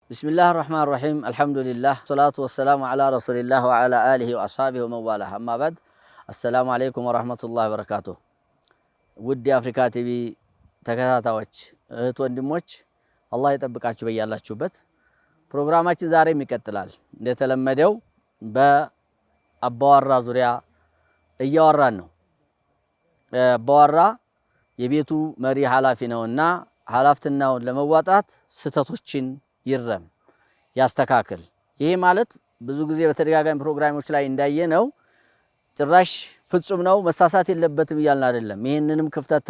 بسم الله الرحمن الرحيم الحمد لله والصلاة والسلام على رسول الله وعلى آله وأصحابه ومن والاه أما بعد السلام عليكم ورحمة الله وبركاته ودي أفريكا تي في ተከታታዮች እህት ወንድሞች አላህ ይጠብቃችሁ በያላችሁበት ፕሮግራማችን ዛሬም ይቀጥላል እንደተለመደው በአባወራ ዙሪያ እያወራን ነው አባወራ የቤቱ መሪ ኃላፊ ነውና ኃላፊነቱን ለመዋጣት ስተቶችን ይረም ያስተካክል ይሄ ማለት ብዙ ጊዜ በተደጋጋሚ ፕሮግራሞች ላይ እንዳየነው ጭራሽ ፍጹም ነው መሳሳት የለበትም ይያልን አይደለም ይሄንንም ክፍተት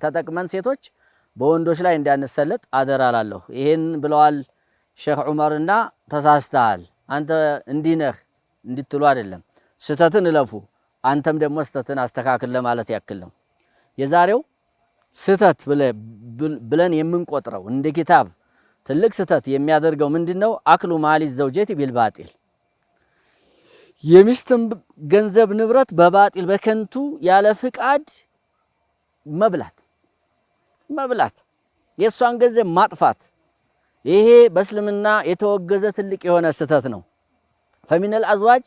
ተጠቅመን ሴቶች በወንዶች ላይ እንዳንሰለጥ አደራላለሁ ይሄን ብለዋል ሼክ ዑመርና ተሳስተሃል አንተ እንዲነህ እንድትሉ አይደለም ስተትን ለፉ አንተም ደግሞ ስተትን አስተካክል ለማለት ያክል ነው የዛሬው ስተት ብለን የምንቆጥረው እንደ ኪታብ ትልቅ ስተት የሚያደርገው ምንድነው አክሉ ማሊ ዘውጀቲ ቢልባጢል የሚስትም ገንዘብ ንብረት በባጢል በከንቱ ያለ ፍቃድ መብላት የሷን ገንዘብ ማጥፋት ይሄ በእስልምና የተወገዘ ትልቅ የሆነ ስተት ነው فمن الازواج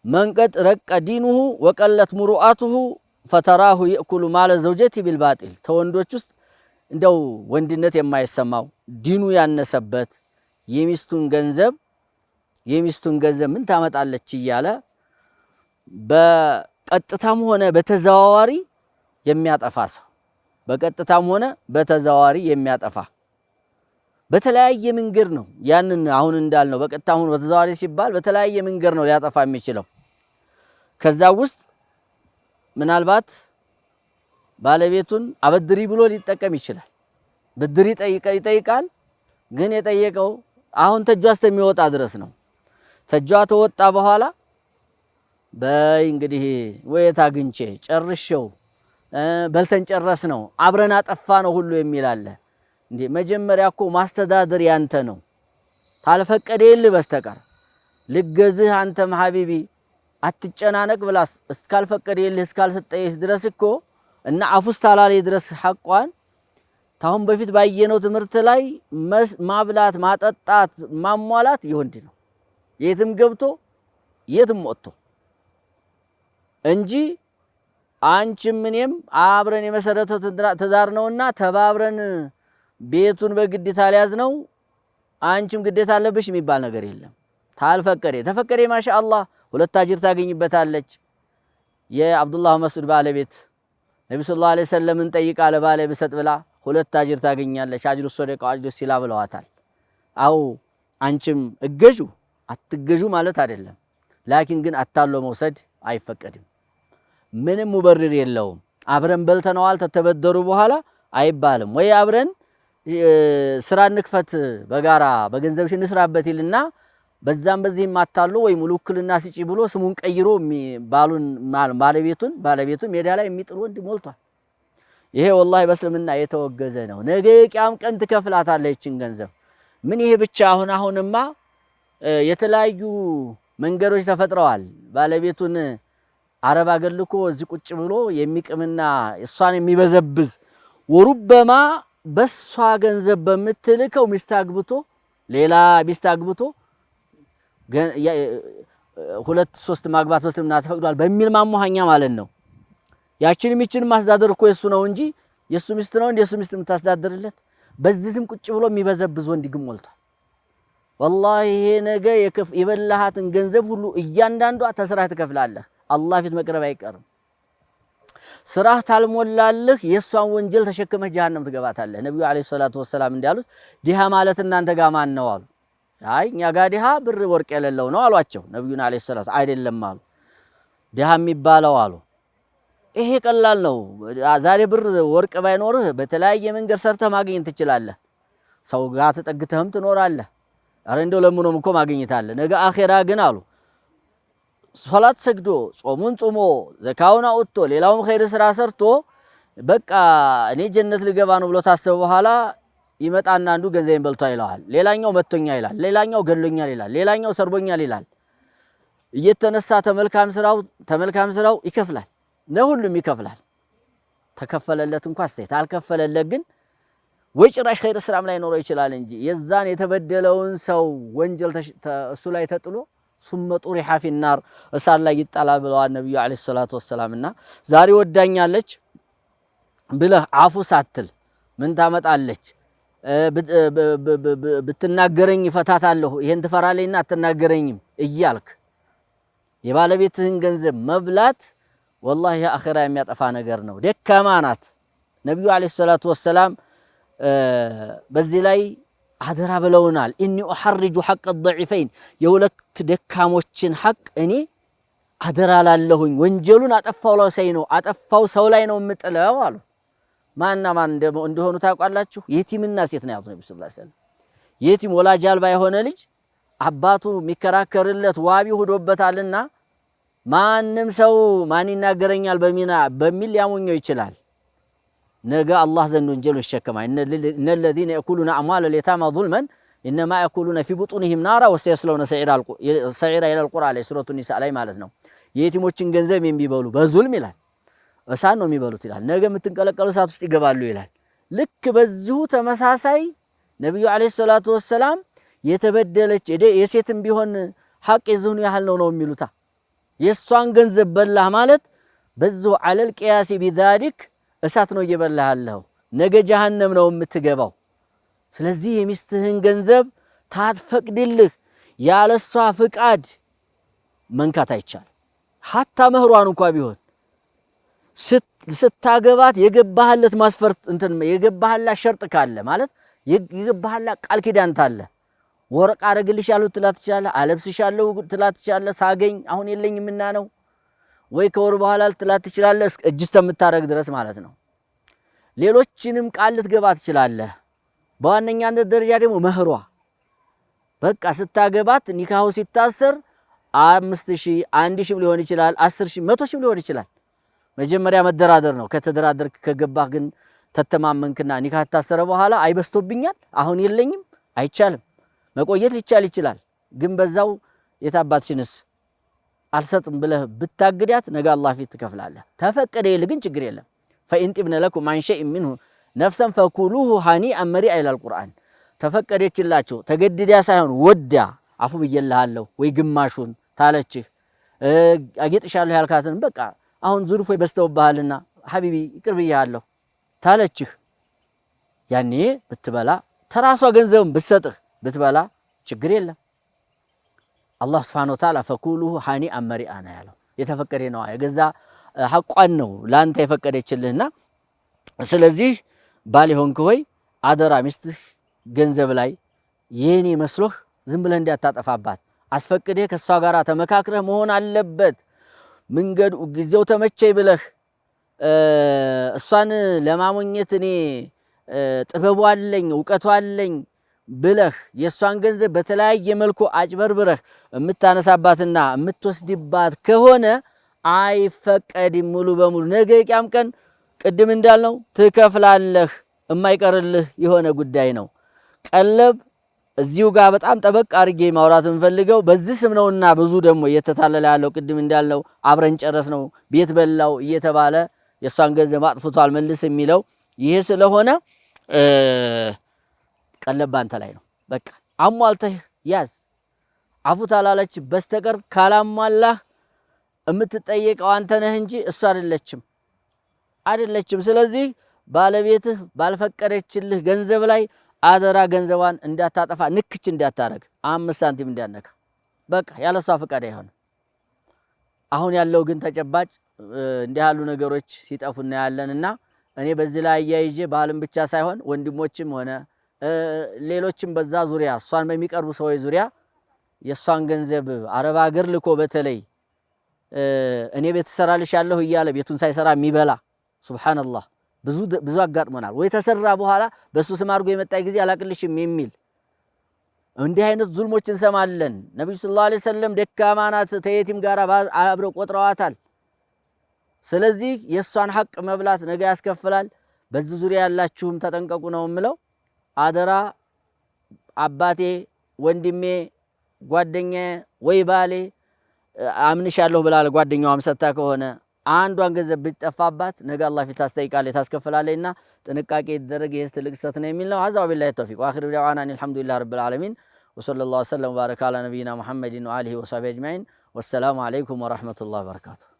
من قد رق دينه وقلت مروءاته فتراه ياكل مال زوجته بالباطل ተወንዶች ውስጥ እንደው ወንድነት የማይሰማው ዲኑ ያነሰበት የሚስቱን ገንዘብ ምን ታመጣለች ይያለ በቀጥታም ሆነ በተዛዋዋሪ የሚያጠፋ በተለያየ መንገድ ነው ያንን አሁን እንዳልነው በቀጥታም ሆነ በተዛዋሪ ሲባል በተለያየ መንገድ ነው ሊያጠፋ የሚችለው ከዛ ውስጥ ምናልባት ባለቤቱን አበድሪ ብሎ ሊጠቀም ይችላል ብድሪ ይጠይቃል ግን የጠየቀው አሁን ተጇስ የሚወጣ ድረስ ነው ተጇ ተወጣ በኋላ በይ እንግዲህ ወይታ ግንቼ ጨርሼው በልተን ጨረስ ነው አብረን አጠፋ ነው ሁሉ የሚላለ እንዴ መጀመሪያኮ ማስተዳደር ያንተ ነው ታልፈቀደልህ በስተቀር ልገዝህ አንተም ሐቢቢ አትጨናነቅ ብላስ እስካልፈቀደልህ እስካልሰጠይህ ድረስ እኮ እና አፉስታላሊ ድረስ ሐቋን ታሁን በፊት ባየነው ትምርት ላይ ማብላት ማጠጣት ማሟላት ይወንድ ነው የትም ገብቶ የትም ወጥቶ እንጂ አንቺም እኔም አብረን የመሰረተው ትዳር ነውና ተባብረን ቤቱን በግዴታ ሊያዝ ነው አንቺም ግዴታ አለብሽ የሚባል ነገር የለም ተፈቀደ ማሻአላህ ሁለት አጅር ታገኝበታለች የአብዱላህ መስዑድ ባለቤት ነብዩ ሰለላሁ ዐለይሂ ወሰለምን ጠይቃ ለባለ በሰጥ ብላ ሁለት አጅር ታገኛለች አጅሩ ሰደቃ አጅሩ ሲላ ብለዋታል አው አንቺም እገጁ አትገጁ ማለት አይደለም ላኪን ግን አታሎ መውሰድ አይፈቀድም ምንም ሙበርር የለውም አብረን በልተናል ተተበደሩ በኋላ አይባልም ወይ አብረን ስራ እንክፈት በጋራ በገንዘብሽ እንስራበት ይልና በዛም በዚህም አታሎ ወይ ሙሉክልና ሲጪ ብሎ ስሙን ቀይሮ ባሉን ባለቤቱን ሜዳ ላይ የሚጥል ወንድ ሞልቷል ይሄ ወላሂ በእስልምና የተወገዘ ነው ነገ የቂያም ቀን ትከፍላታለችን ገንዘብ ምን ይሄ ብቻ አሁንማ የተለያዩ መንገዶች ተፈጥረዋል ባለቤቱን አረብ አገልኮ እዚህ ቁጭ ብሎ የሚቅምና እሷን የሚበዘብዝ ወሩበማ በሷ ገንዘብ በመትልከው ሚስታግብቶ ሌላ ሚስታግብቶ ሁለት ሶስት ማግባት በእስልምና ተፈቅዷል በሚል ማሞሃኛ ማለት ነው ያቺን ማስተዳደር እኮ የሱ ነው እንጂ የሱ ሚስት ነው እንደ የሱ ሚስት የምታስተዳድርለት በዚህም ቁጭ ብሎ የሚበዘብዝ ወንድ ግን ሞልቷል والله ይሄ ነገ የበላሃትን ገንዘብ ሁሉ እያንዳንዷ ተስራህ ትከፍላለህ አላህ ፊት መቅረብ አይቀርም ስራህ ታልሞላልህ የሷን ወንጀል ተሸክመህ ጀሃነም ትገባታለህ ነብዩ አለይሂ ሰላቱ ወሰለም እንዲያሉት ዲሃ ማለት እናንተ ጋር ማን ነው አሉ አይ እኛ ጋር ዲሃ ብር ወርቅ የሌለው ነው አሏቸው ነብዩና አለይሂ ሰላቱ አይደለም አሉ ዲሃ የሚባለው አሉ ይሄ ቀላል ነው ዛሬ ብር ወርቅ ባይኖርህ በተለያየ መንገድ ሰርተህ ማግኘት ትችላለህ ሰው ጋር ተጠግተህም ትኖራለህ አረ እንደው ለምኖም እኮ ማግኘት አለ ነገ አኺራ ግን አሉ ሶላት ሰግዶ ጾሙን ጾሞ ዘካውን አውጥቶ ሌላውም ኸይር ስራ ሰርቶ በቃ እኔ ጀነት ልገባ ነው ብሎ ታሰበ በኋላ ይመጣና አንዱ ገንዘቤን በልቶ ይላል ሌላኛው መጥቶኛ ይላል ሌላኛው ገድሎኛል ይላል ሌላኛው ሰርቦኛል ይላል እየተነሳ ተመልካም ስራው ይከፍላል ለሁሉም ይከፍላል ተከፈለለት እንኳን አልከፈለለት ግን ወይ ጭራሽ ኸይር ስራም ላይ ኖረው ይችላል እንጂ የዛን የተበደለውን ሰው ወንጀል እሱ ላይ ተጥሎ ሱመ ጡሪሐ ፊናር እሳት ላይ ይጣላል ብለዋል ነብዩ አለይሂ ሰላቱ ወሰላም። እና ዛሬ ወዳኛለች ብለህ አፉ ሳትል ምን ታመጣለች? ብትናገረኝ እፈታታለሁ፣ ይሄን ትፈራለኝና አትናገረኝም እያልክ የባለቤትህን ገንዘብ መብላት ወላሂ አኺራ የሚያጠፋ ነገር ነው። ደካማ ናት። ነብዩ አለይሂ ሰላቱ ወሰላም በዚህ ላይ አደራ ብለውናል። ኢኒ ኡሐርጁ ሐቅ الضعيفين የሁለት ደካሞችን ሐቅ እኔ አደራ ላለሁኝ ወንጀሉን አጠፋው ሰው ላይ ነው የምጥለው አሉ። ማንና ማን እንደሆኑ ታውቃላችሁ? የቲምና ሴት ነው ያሉት ነብዩ ሰለላሁ ዐለይሂ ወሰለም። የቲም ወላጅ አልባ የሆነ ልጅ አባቱ የሚከራከርለት ዋቢ ሁዶበታልና ማንም ሰው ማን ይናገረኛል በሚል ሊያሞኘው ይችላል። ነገ አላህ ዘንድ ወንጀሉን ይሸከማል። እነለዚነ የእኩሉነ አምዋለ ልየታማ ዙልመን ኢነማ የእኩሉነ ፊ ቡጡኒሂም ናራ ወሰየስለውነ ሰዒራ ይላል ቁርአን ላይ ሱረቱ ኒሳ ላይ ማለት ነው። የየቲሞችን ገንዘብ የሚበሉ በዙልም ይላል እሳት ነው የሚበሉት ይላል። ነገ የምትንቀለቀሉ እሳት ውስጥ ይገባሉ ይላል። ልክ በዚሁ ተመሳሳይ ነብዩ አለይሂ ሰላቱ ወሰላም የተበደለች የሴትም ቢሆን ሐቅ የዝሁን ያህል ነው የሚሉታ። የሷን ገንዘብ በላህ ማለት በዚሁ አለል ቂያሲ ቢዛሊክ እሳት ነው እየበላህ ያለኸው፣ ነገ ጀሃነም ነው የምትገባው። ስለዚህ የሚስትህን ገንዘብ ታትፈቅድልህ ያለሷ ፍቃድ መንካት አይቻልም። ሐታ መህሯን እንኳን ቢሆን ስታገባት የገባህለት ማስፈርት የገባህላት ሸርጥ ካለ ማለት የገባህላት ቃል ኪዳን ታለ ወርቅ አረግልሻለሁ ትላት ትችላለህ፣ አለብስሻለሁ ትላት ትችላለህ። ሳገኝ አሁን የለኝምና ነው ወይ ከወር በኋላ ትላት ትችላለህ፣ እጅ እስከምታረግ ድረስ ማለት ነው። ሌሎችንም ቃል ልትገባ ትችላለህ። በዋነኛነት ደረጃ ደግሞ መህሯ በቃ ስታገባት ኒካሁ ሲታሰር 5000 1000 ሊሆን ይችላል፣ 10000 100000 ሊሆን ይችላል። መጀመሪያ መደራደር ነው። ከተደራደርክ ከገባህ ግን ተተማመንክና ኒካህ ታሰረ በኋላ አይበስቶብኛል አሁን የለኝም አይቻልም። መቆየት ሊቻል ይችላል፣ ግን በዛው የታባትሽንስ አልሰጥም ብለህ ብታግዳት ነገ አላህ ፊት ትከፍላለህ። ተፈቀደ ይል ግን ችግር የለም። ፈኢን ጢብነ ለኩም አን ሸይእ ሚንሁ ነፍሰን ፈኩሉሁ ሀኒአን መሪአ ይላል ቁርአን። ተፈቀደችላቸው ተገድዳ ሳይሆን ወዳ አፉ ብዬልሃለሁ ወይ ግማሹን ታለችህ አጌጥሻለሁ ያልካትን በቃ አሁን ዙርፎ በስተውብሃልና ሐቢቢ ይቅር ብያለሁ ታለችህ ያኔ ብትበላ ተራሷ ገንዘብን ብትሰጥህ ብትበላ ችግር የለም። አላህ ሱብሓነሁ ወተዓላ ፈኩሉሁ ሀኒአን መሪአ ነው ያለው። የተፈቀደ ነው የገዛ ሐቋን ነው ላንተ የፈቀደችልህና ስለዚህ ባል ሆንክ ሆይ አደራ ሚስትህ ገንዘብ ላይ የኔ መስሎህ ዝም ብለህ እንዳታጠፋባት አስፈቅደህ ከሷ ጋራ ተመካክረህ መሆን አለበት። መንገዱ ጊዜው ተመቸኝ ብለህ እሷን ለማሞኘት እኔ ጥበቡ አለኝ እውቀቱ አለኝ ብለህ የሷን ገንዘብ በተለያየ መልኩ አጭበርብረህ የምታነሳባትና የምትወስድባት ከሆነ አይፈቀድም ሙሉ በሙሉ። ነገ ቂያም ቀን ቅድም እንዳልነው ትከፍላለህ፣ የማይቀርልህ የሆነ ጉዳይ ነው። ቀለብ እዚሁ ጋር በጣም ጠበቅ አድርጌ ማውራት የምፈልገው በዚህ ስም ነውና ብዙ ደግሞ እየተታለለ ያለው ቅድም እንዳልነው አብረን ጨረስ ነው ቤት በላው እየተባለ የሷን ገንዘብ አጥፍቷል መልስ የሚለው ይሄ ስለሆነ ቀለብ አንተ ላይ ነው። በቃ አሟልተህ ያዝ። አፉ ታላለች በስተቀር ካላሟላህ የምትጠየቀው አንተ ነህ እንጂ እሷ አይደለችም። ስለዚህ ባለቤትህ ባልፈቀደችልህ ገንዘብ ላይ አደራ ገንዘቧን እንዳታጠፋ፣ ንክች እንዳታረግ፣ 5 ሳንቲም እንዳነካ። በቃ ያለሷ ፍቃድ አይሆንም። አሁን ያለው ግን ተጨባጭ እንዲህ ያሉ ነገሮች ሲጠፉ እናያለንና እኔ በዚህ ላይ አያይዤ ባልም ብቻ ሳይሆን ወንድሞችም ሆነ ሌሎችም በዛ ዙሪያ እሷን በሚቀርቡ ሰዎች ዙሪያ የሷን ገንዘብ አረብ ሀገር ልኮ በተለይ እኔ ቤት ሰራልሻለሁ እያለ ቤቱን ሳይሰራ የሚበላ ሱብሃንአላህ ብዙ አጋጥሞናል። ወይ ተሰራ በኋላ በሱ ስም አድርጎ የመጣ ጊዜ አላቅልሽም የሚል እንዲህ አይነት ዙልሞች እንሰማለን። ነብዩ ሰለላሁ ዐለይሂ ወሰለም ደካማ ናት ተየቲም ጋር አብረው ቆጥረዋታል። ስለዚህ የሷን ሐቅ መብላት ነገ ያስከፍላል። በዚህ ዙሪያ ያላችሁም ተጠንቀቁ ነው የምለው። አደራ አባቴ፣ ወንድሜ፣ ጓደኛዬ ወይ ባሌ አምንሻለሁ ብላ ጓደኛዋም ሰታ ከሆነ አንዷን ገንዘብ ብትጠፋባት ነገ አላህ ፊት ታስጠይቃለች ታስከፍላለችና ጥንቃቄ ይደረግ። ይሄስ ትልቅ ስህተት ነው የሚል ነው። አዛው ቢላሂ ተውፊቅ ወአኺሩ ዳዕዋና አልሐምዱሊላሂ ረቢል ዓለሚን ወሰለላሁ ዐለ ወሰለም ወባረከ ዐላ ነቢይና ሙሐመድን ወአሊሂ ወሰህቢሂ አጅመዒን ወሰላሙ ዐለይኩም ወረሕመቱላሂ ወበረካቱሁ።